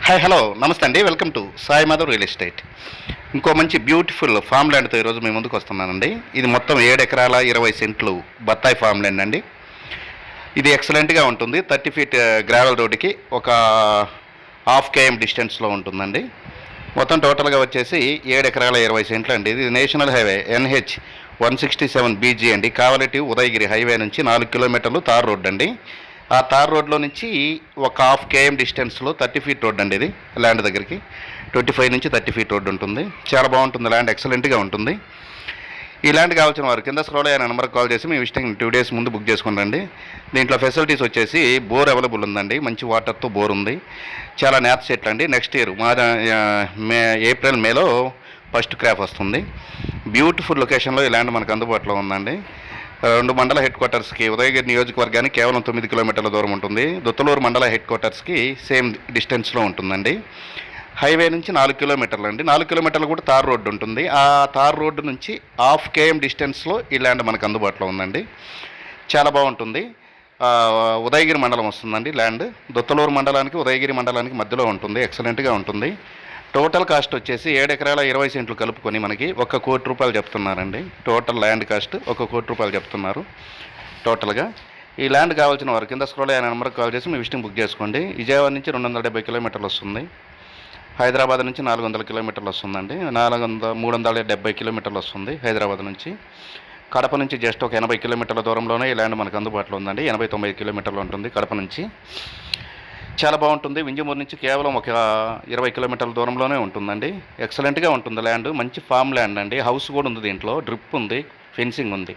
Hi hello నమస్తే అండి. Welcome to Sai Madhav real estate. ఇంకో మంచి బ్యూటిఫుల్ ఫామ్ ల్యాండ్తో ఈరోజు మీ ముందుకు వస్తున్నానండి. ఇది మొత్తం 7 ఎకరాల 20 సెంట్లు బత్తాయి ఫామ్ ల్యాండ్ అండి. ఇది ఎక్సలెంట్గా ఉంటుంది. 30 ఫీట్ గ్రావెల్ రోడ్డుకి ఒక హాఫ్ కేఎం డిస్టెన్స్లో ఉంటుందండి. మొత్తం టోటల్గా వచ్చేసి 7 ఎకరాల 20 సెంట్లు అండి. ఇది నేషనల్ హైవే NH 167 BG అండి. కావలి ఉదయగిరి హైవే నుంచి 4 కిలోమీటర్లు తార్ రోడ్ అండి. ఆ తార్ రోడ్లో నుంచి ఒక హాఫ్ కేఎం డిస్టెన్స్లో 30 ఫీట్ రోడ్ అండి. ఇది ల్యాండ్ దగ్గరికి 25 నుంచి 30 ఫీట్ రోడ్ ఉంటుంది. చాలా బాగుంటుంది ల్యాండ్, ఎక్సలెంట్గా ఉంటుంది. ఈ ల్యాండ్ కావాల్సిన వారు కింద స్క్రోల్ అయిన నెంబర్కి కాల్ చేసి మీ విజిటింగ్ 2 డేస్ ముందు బుక్ చేసుకుంటండి. దీంట్లో ఫెసిలిటీస్ వచ్చేసి బోర్ అవైలబుల్ ఉందండి. మంచి వాటర్తో బోర్ ఉంది. చాలా నేత చెట్లు అండి. నెక్స్ట్ ఇయర్ ఏప్రిల్ మేలో ఫస్ట్ క్రాప్ వస్తుంది. బ్యూటిఫుల్ లొకేషన్లో ఈ ల్యాండ్ మనకు అందుబాటులో ఉందండి. 2 మండల హెడ్ క్వార్టర్స్కి ఉదయగిరి నియోజకవర్గానికి కేవలం 9 కిలోమీటర్ల దూరం ఉంటుంది. దుత్తలూరు మండల హెడ్ క్వార్టర్స్కి సేమ్ డిస్టెన్స్లో ఉంటుందండి. హైవే నుంచి 4 కిలోమీటర్లు అండి. 4 కిలోమీటర్లు కూడా తార్ రోడ్డు ఉంటుంది. ఆ తార్ రోడ్డు నుంచి హాఫ్ కేఎం డిస్టెన్స్లో ఈ ల్యాండ్ మనకు అందుబాటులో ఉందండి. చాలా బాగుంటుంది. ఉదయగిరి మండలం వస్తుందండి ల్యాండ్. దుత్తలూరు మండలానికి ఉదయగిరి మండలానికి మధ్యలో ఉంటుంది. ఎక్సలెంట్గా ఉంటుంది. టోటల్ కాస్ట్ వచ్చేసి 7 ఎకరాల 20 సెంట్లు కలుపుకొని మనకి 1 కోటి రూపాయలు చెప్తున్నారండి. టోటల్ ల్యాండ్ కాస్ట్ 1 కోటి రూపాయలు చెప్తున్నారు టోటల్గా. ఈ ల్యాండ్ కావాల్సిన వారు కింద స్క్రోల్ అయిన నెంబర్కి కాల్ చేసి మీ విజిటింగ్ బుక్ చేసుకోండి. విజయవాడ నుంచి 270 కిలోమీటర్లు వస్తుంది. హైదరాబాద్ నుంచి 400 కిలోమీటర్లు వస్తుందండి. 370 కిలోమీటర్లు వస్తుంది హైదరాబాద్ నుంచి. కడప నుంచి జస్ట్ ఒక 80 కిలోమీటర్ల దూరంలోనే ఈ ల్యాండ్ మనకు అందుబాటులో ఉందండి. 80-90 కిలోమీటర్లు ఉంటుంది కడప నుంచి. చాలా బాగుంటుంది. వింజమూరు నుంచి కేవలం ఒక 20 కిలోమీటర్ల దూరంలోనే ఉంటుందండి. ఎక్సలెంట్గా ఉంటుంది ల్యాండ్. మంచి ఫామ్ ల్యాండ్ అండి. హౌస్ కూడా ఉంది, దీంట్లో డ్రిప్ ఉంది, ఫెన్సింగ్ ఉంది.